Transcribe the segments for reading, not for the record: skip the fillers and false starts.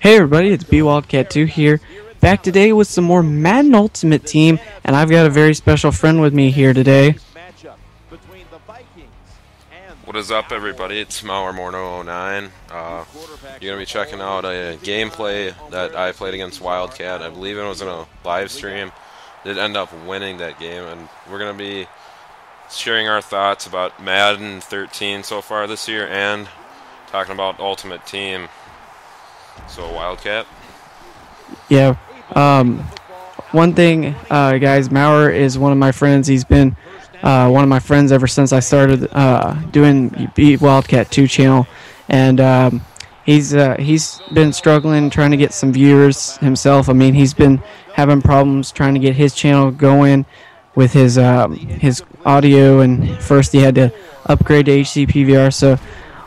Hey everybody, it's bWildcat2 here, back today with some more Madden Ultimate Team, and I've got a very special friend with me here today. What is up, everybody? It's Morno09. You're going to be checking out a gameplay that I played against Wildcat. I believe it was in a live stream. Did end up winning that game, and we're going to be sharing our thoughts about Madden 13 so far this year and talking about Ultimate Team. So, Wildcat? Yeah, one thing, guys, Maurer is one of my friends. He's been one of my friends ever since I started doing bWildcat2 channel, and he's been struggling trying to get some viewers himself. I mean, he's been having problems trying to get his channel going with his audio, and first he had to upgrade to HD PVR. So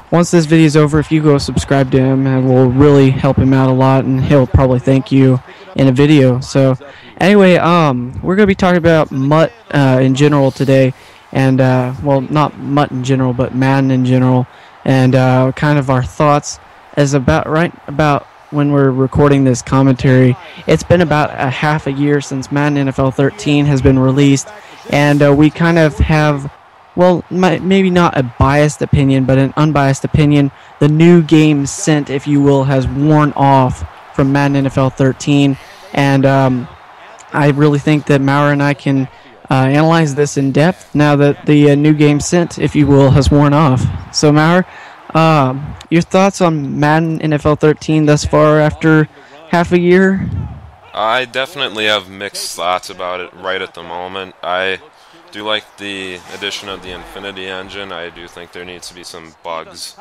once this video is over, if you go subscribe to him, it will really help him out a lot, and he'll probably thank you in a video. So anyway, we're going to be talking about MUT in general today, and well, not MUT in general, but Madden in general, and kind of our thoughts as about when we're recording this commentary. It's been about a half a year since Madden NFL 13 has been released, and we kind of have, well, maybe not a biased opinion, but an unbiased opinion. The new game scent, if you will, has worn off from Madden NFL 13, and I really think that Maurer and I can analyze this in depth now that the new game scent, if you will, has worn off. So, Maurer, your thoughts on Madden NFL 13 thus far after half a year? I definitely have mixed thoughts about it right at the moment. I do like the addition of the Infinity engine. I do think there needs to be some bugs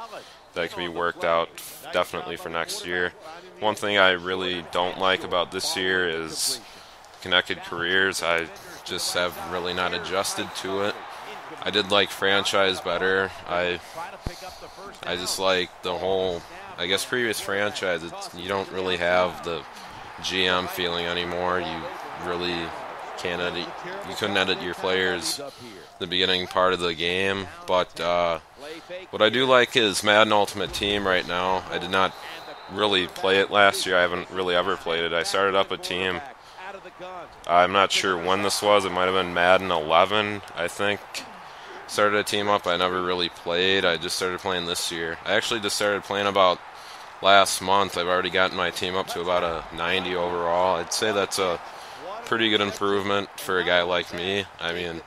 that can be worked out definitely for next year. One thing I really don't like about this year is connected careers. I just have really not adjusted to it. I did like franchise better. I just like the whole, I guess, previous franchise. You don't really have the GM feeling anymore. You really can't edit. You couldn't edit your players the beginning part of the game. But what I do like is Madden Ultimate Team right now. I did not really play it last year. I haven't really ever played it. I started up a team. I'm not sure when this was. It might have been Madden 11, I think. Started a team up. I never really played. I just started playing this year. I actually just started playing about last month. I've already gotten my team up to about a 90 overall. I'd say that's a pretty good improvement for a guy like me. I mean,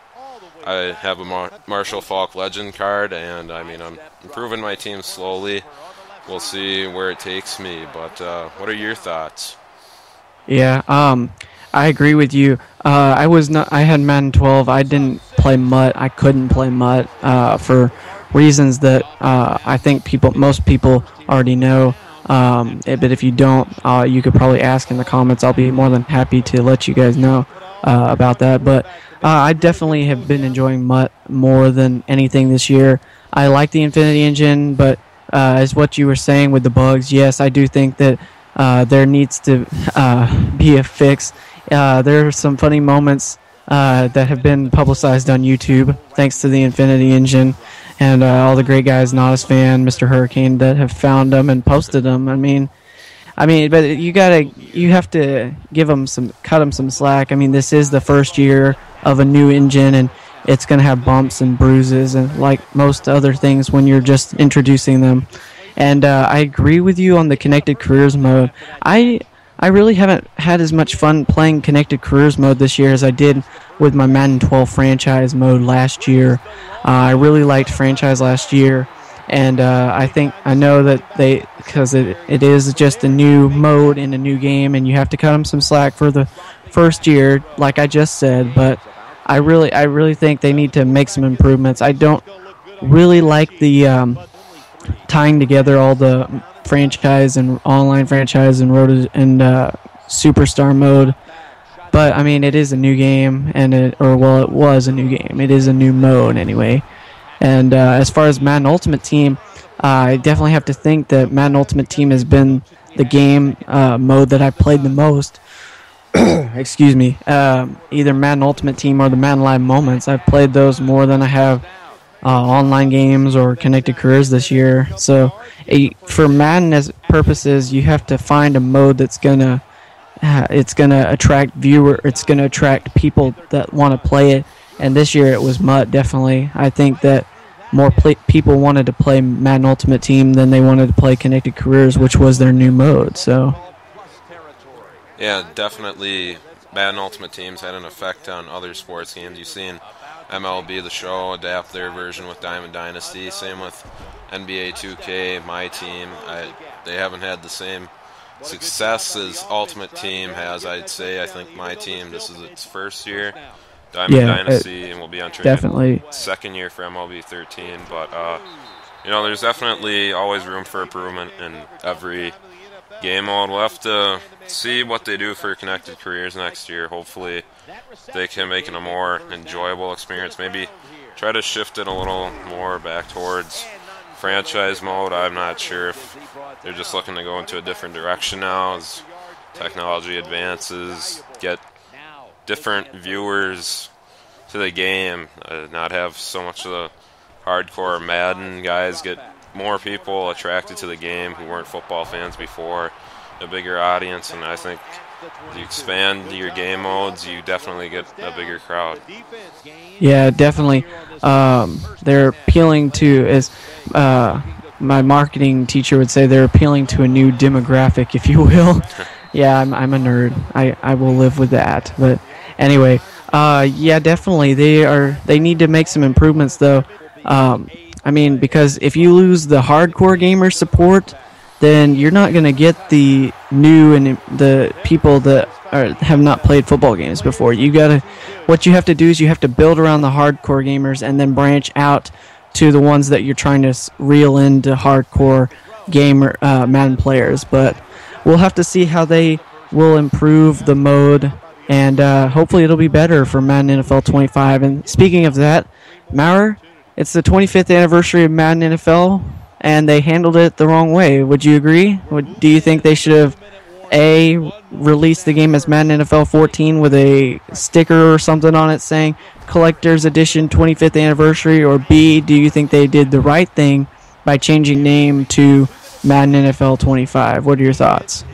I have a Marshall Faulk Legend card, and I mean, I'm improving my team slowly. We'll see where it takes me, but what are your thoughts? Yeah, I agree with you. I had Madden 12. I didn't play MUT. I couldn't play MUT for reasons that I think most people already know. But if you don't, you could probably ask in the comments. I'll be more than happy to let you guys know about that. But I definitely have been enjoying MUT more than anything this year. I like the Infinity engine, but as what you were saying with the bugs, yes, I do think that there needs to be a fix. There are some funny moments that have been publicized on YouTube thanks to the Infinity engine, and all the great guys, Not Fan, Mr. Hurricane, that have found them and posted them. I mean, but you have to cut them some slack. I mean, this is the first year of a new engine, and it's going to have bumps and bruises, and like most other things when you're just introducing them. And I agree with you on the Connected Careers mode. I really haven't had as much fun playing Connected Careers mode this year as I did with my Madden 12 franchise mode last year. I really liked franchise last year, and I know that because it is just a new mode in a new game, and you have to cut them some slack for the first year, like I just said. But I really think they need to make some improvements. I don't really like the tying together all the franchise and online franchise and road and superstar mode, but I mean, it is a new game, and it was a new game. It is a new mode anyway. And as far as Madden Ultimate Team, I definitely have to think that Madden Ultimate Team has been the game mode that I played the most. Excuse me. Either Madden Ultimate Team or the Madden Live Moments. I've played those more than I have online games or Connected Careers this year. So for Madden purposes, you have to find a mode that's gonna attract it's gonna attract people that want to play it. And this year it was MUT, definitely. I think that more people wanted to play Madden Ultimate Team than they wanted to play Connected Careers, which was their new mode. So yeah, definitely Madden Ultimate Teams had an effect on other sports games. You've seen MLB The Show adapt their version with Diamond Dynasty. Same with NBA 2K, My Team. They haven't had the same success as Ultimate Team has, I'd say. I think My Team, this is its first year. Diamond Dynasty, and will be entering definitely second year for MLB 13. But, there's definitely always room for improvement in every game mode. We'll have to see what they do for Connected Careers next year. Hopefully they can make it a more enjoyable experience. Maybe try to shift it a little more back towards franchise mode. I'm not sure if they're just looking to go into a different direction now as technology advances, get different viewers to the game, not have so much of the hardcore Madden guys, get more people attracted to the game who weren't football fans before, a bigger audience. And I think if you expand your game modes, you definitely get a bigger crowd. Yeah, definitely. They're appealing to, as my marketing teacher would say, they're appealing to a new demographic, if you will. Yeah, I'm a nerd. I will live with that. But anyway, yeah, definitely they need to make some improvements though. Because if you lose the hardcore gamer support, then you're not going to get the new and the people that have not played football games before. What you have to do is you have to build around the hardcore gamers and then branch out to the ones that you're trying to reel into hardcore gamer Madden players. But we'll have to see how they will improve the mode, and hopefully it'll be better for Madden NFL 25. And speaking of that, Maurer, it's the 25th anniversary of Madden NFL, and they handled it the wrong way. Would you agree? Do you think they should have, A, released the game as Madden NFL 14 with a sticker or something on it saying Collector's Edition 25th Anniversary, or B, do you think they did the right thing by changing name to Madden NFL 25? What are your thoughts?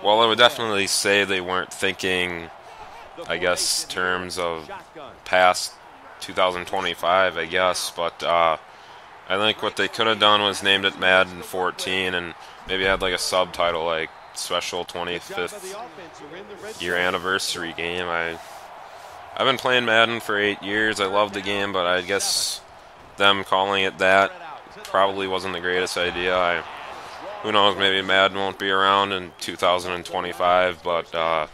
Well, I would definitely say they weren't thinking, I guess, terms of past 2025, I guess, but I think what they could have done was named it Madden 14 and maybe had like a subtitle like Special 25th Year Anniversary Game. I've been playing Madden for 8 years. I love the game, but I guess them calling it that probably wasn't the greatest idea. Who knows, maybe Madden won't be around in 2025, but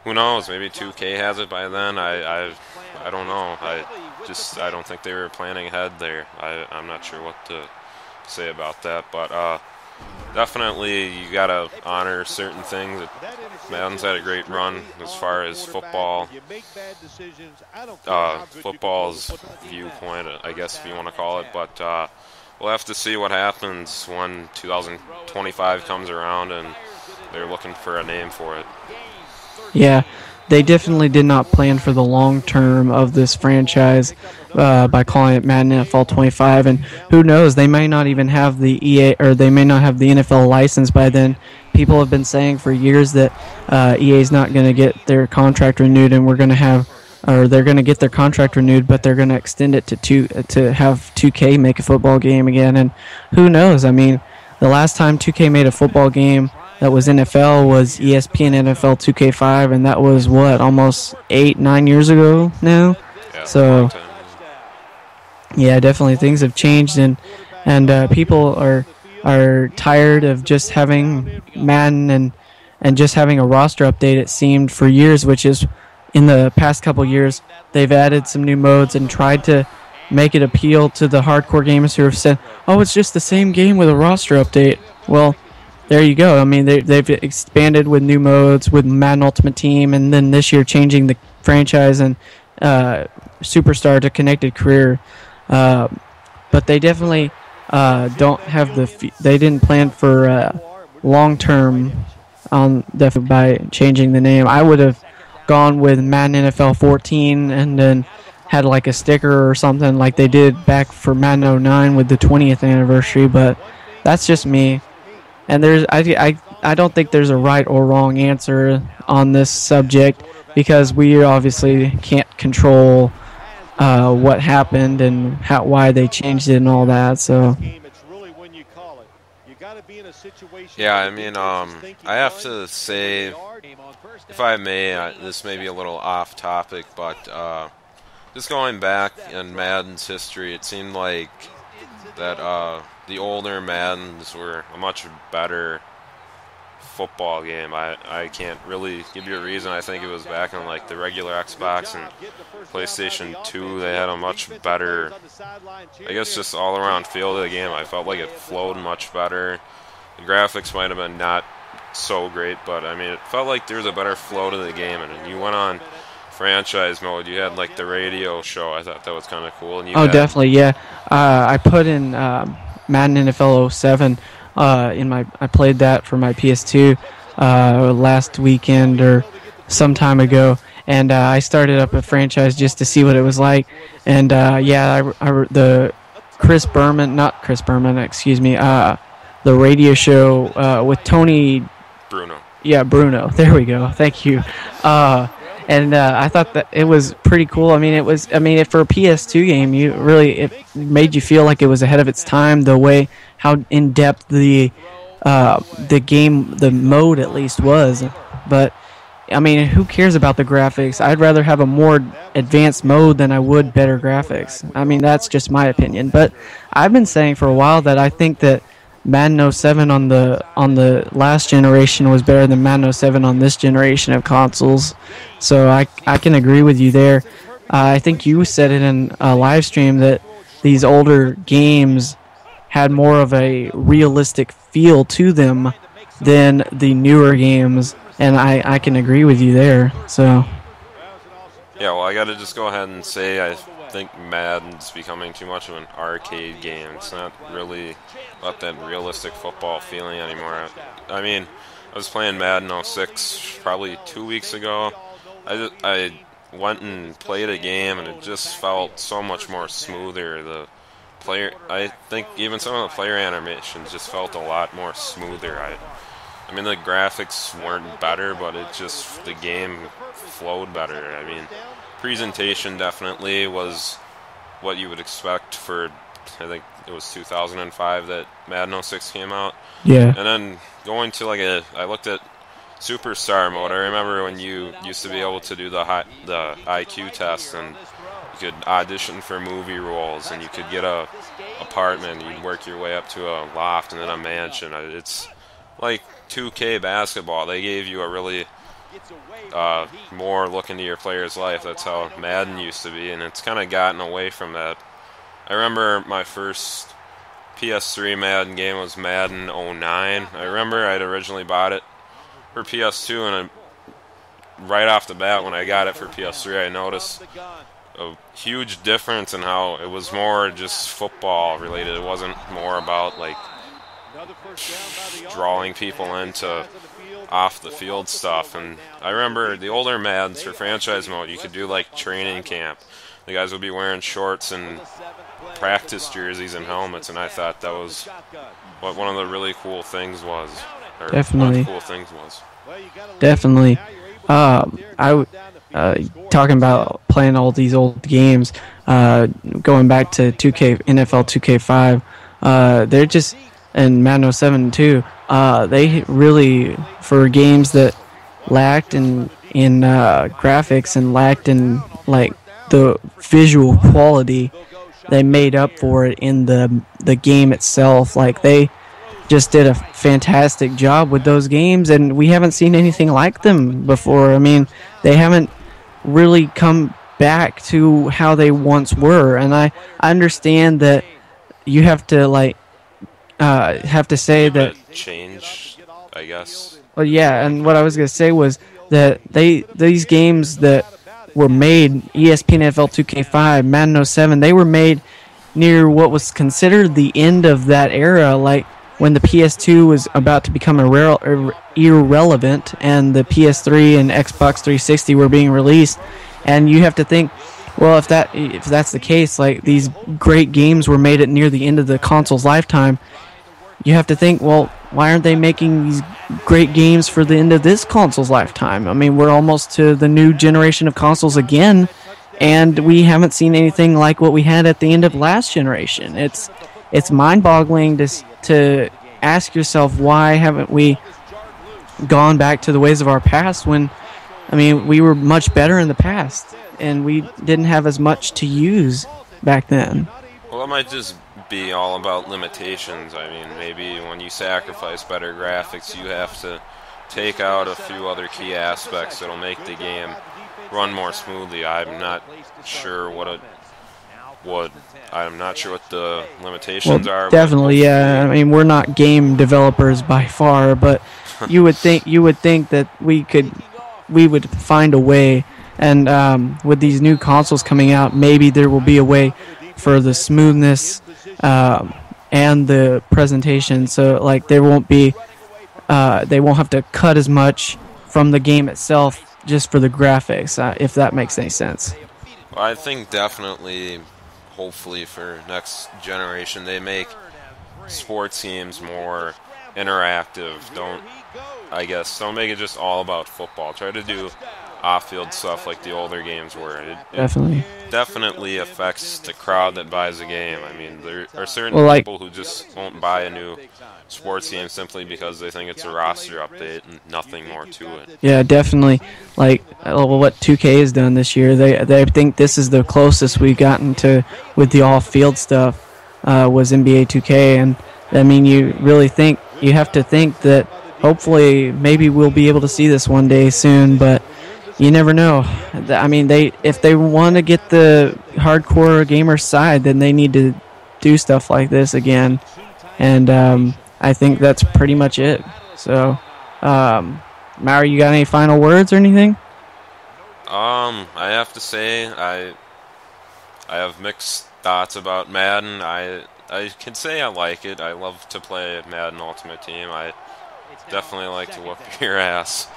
who knows, maybe 2K has it by then. I don't know. I don't think they were planning ahead there. I'm not sure what to say about that, but definitely you gotta honor certain things. Madden's had a great run as far as football's viewpoint, I guess, if you want to call it, but we'll have to see what happens when 2025 comes around and they're looking for a name for it. Yeah, they definitely did not plan for the long term of this franchise by calling it Madden NFL 25, and who knows, they may not even have the EA, or they may not have the NFL license by then. People have been saying for years that EA is not going to get their contract renewed, and they're going to get their contract renewed, but they're going to extend it to have 2K make a football game again. And who knows? I mean, the last time 2K made a football game that was NFL was ESPN NFL 2K5, and that was almost 8-9 years ago now. Yeah, so yeah, definitely things have changed, and people are tired of just having Madden and just having a roster update, it seemed, for years, which is in the past couple years they've added some new modes and tried to make it appeal to the hardcore gamers who have said, oh, it's just the same game with a roster update. Well, there you go. I mean, they've expanded with new modes, with Madden Ultimate Team, and then this year changing the franchise and Superstar to Connected Career. But they definitely don't have they didn't plan for long term on definitely by changing the name. I would have gone with Madden NFL 14 and then had like a sticker or something like they did back for Madden 09 with the 20th anniversary. But that's just me. And I don't think there's a right or wrong answer on this subject because we obviously can't control what happened and why they changed it and all that. So yeah, I mean, I have to say, if I may, this may be a little off topic, but just going back in Madden's history, it seemed like that the older Maddens were a much better football game. I can't really give you a reason. I think it was back on like the regular Xbox and PlayStation 2. They had a much better, I guess, just all around feel to the game. I felt like it flowed much better. The graphics might have been not so great, but I mean, it felt like there was a better flow to the game. And you went on franchise mode. You had like the radio show. I thought that was kind of cool. And definitely, yeah. I put in Madden NFL 07. I played that for my PS2 last weekend or some time ago, and I started up a franchise just to see what it was like. And the the radio show with Tony Bruno. Yeah, Bruno. There we go. Thank you. I thought that it was pretty cool. I mean, for a PS2 game, it made you feel like it was ahead of its time. The way how in depth the game, the mode at least was. But I mean, who cares about the graphics? I'd rather have a more advanced mode than I would better graphics. I mean, that's just my opinion. But I've been saying for a while that I think that Madden 07 on the last generation was better than Madden 07 on this generation of consoles. So I can agree with you there. I think you said it in a live stream that these older games had more of a realistic feel to them than the newer games, and I can agree with you there. So yeah, well, I got to just go ahead and say I think Madden's becoming too much of an arcade game. It's not really about that realistic football feeling anymore. I mean, I was playing Madden 06 probably 2 weeks ago. I went and played a game, and it just felt so much more smoother. I think even some of the player animations just felt a lot more smoother. I mean, the graphics weren't better, but the game flowed better. I mean, presentation definitely was what you would expect for, I think it was 2005 that Madden 06 came out. Yeah. And then going to I looked at Superstar mode. I remember when you used to be able to do the IQ test, and you could audition for movie roles, and you could get a apartment. You'd work your way up to a loft and then a mansion. It's like 2K basketball. They gave you a really more look into your player's life. That's how Madden used to be, and it's kind of gotten away from that. I remember my first PS3 Madden game was Madden 09. I remember I'd originally bought it for PS2, and right off the bat when I got it for PS3, I noticed a huge difference in how it was more just football related. It wasn't more about like drawing people into off the field stuff. And I remember the older Maddens for franchise mode, you could do like training camp. The guys would be wearing shorts and practice jerseys and helmets, and I thought that was what one of the really cool things was. Definitely. One of the cool things was. Definitely. Talking about playing all these old games, going back to NFL 2K5, they're just, and Madden 07 too, they really, for games that lacked in graphics and lacked in like the visual quality, they made up for it in the game itself. Like, they just did a fantastic job with those games, and we haven't seen anything like them before. I mean, they haven't really come back to how they once were, and I understand that you have to say that change, I guess. Well, yeah, and what I was gonna say was that these games that were made, ESPN NFL 2K5, Madden 07, they were made near what was considered the end of that era, like when the PS2 was about to become irrelevant and the PS3 and Xbox 360 were being released. And you have to think, well, if that's the case, like these great games were made at near the end of the console's lifetime, you have to think, well, why aren't they making these great games for the end of this console's lifetime? I mean, we're almost to the new generation of consoles again, and we haven't seen anything like what we had at the end of last generation. It's mind-boggling to ask yourself, why haven't we gone back to the ways of our past when, I mean, we were much better in the past, and we didn't have as much to use back then. Well, it might just be all about limitations. I mean, maybe when you sacrifice better graphics, you have to take out a few other key aspects that'll make the game run more smoothly. I'm not sure what it would. I'm not sure what the limitations are. Definitely, yeah. I mean, we're not game developers by far, but you would think that we would find a way. And with these new consoles coming out, maybe there will be a way for the smoothness and the presentation, so like they won't have to cut as much from the game itself just for the graphics, if that makes any sense. Well, I think definitely, hopefully for next generation, they make sports games more interactive. Don't make it just all about football. Try to do off-field stuff like the older games were. It definitely affects the crowd that buys a game. I mean, there are certain people who just won't buy a new sports game simply because they think it's a roster update and nothing more to it. Yeah, definitely. Like what 2K has done this year, they think this is the closest we've gotten to with the off-field stuff was NBA 2K, and I mean, you have to think that hopefully maybe we'll be able to see this one day soon, but you never know. I mean, if they want to get the hardcore gamer side, then they need to do stuff like this again. And I think that's pretty much it. So, Maurer, you got any final words or anything? I have to say I have mixed thoughts about Madden. I can say I like it. I love to play Madden Ultimate Team. I definitely like to whoop your ass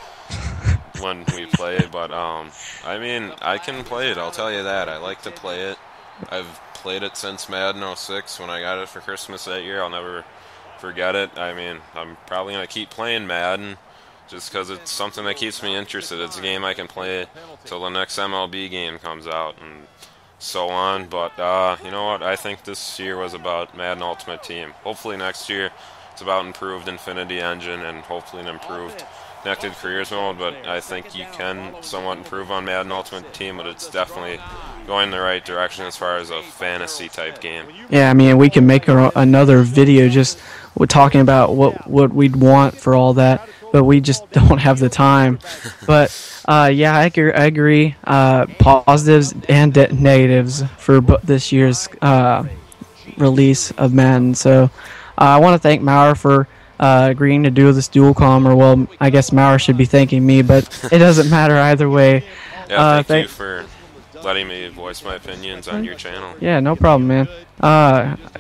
when we play, but I mean, I can play it, I'll tell you that. I like to play it. I've played it since Madden 06 when I got it for Christmas that year. I'll never forget it. I mean, I'm probably going to keep playing Madden just because it's something that keeps me interested. It's a game I can play till the next MLB game comes out and so on, but you know what? I think this year was about Madden Ultimate Team. Hopefully next year it's about improved Infinity Engine and hopefully an improved Connected Careers mode, but I think you can somewhat improve on Madden Ultimate Team, but it's definitely going in the right direction as far as a fantasy type game. Yeah, I mean, we can make another video just talking about what we'd want for all that, but we just don't have the time. But yeah, I agree. Positives and negatives for this year's release of Madden. So I want to thank Maurer for agreeing to do this dual comm, or well, I guess Maurer should be thanking me, but it doesn't matter either way. Yeah, thank you for letting me voice my opinions on your channel. Yeah, no problem, man.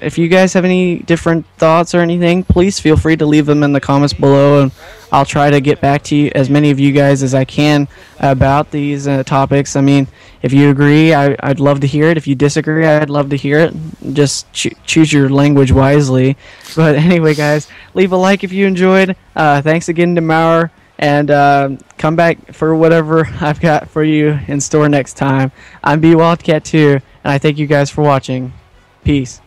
If you guys have any different thoughts or anything, please feel free to leave them in the comments below, and I'll try to get back to you, as many of you guys as I can, about these topics. I mean, if you agree, I'd love to hear it. If you disagree, I'd love to hear it. Just choose your language wisely. But anyway, guys, leave a like if you enjoyed. Thanks again to Maurer, and come back for whatever I've got for you in store next time. I'm bWildcat2, and I thank you guys for watching. Peace.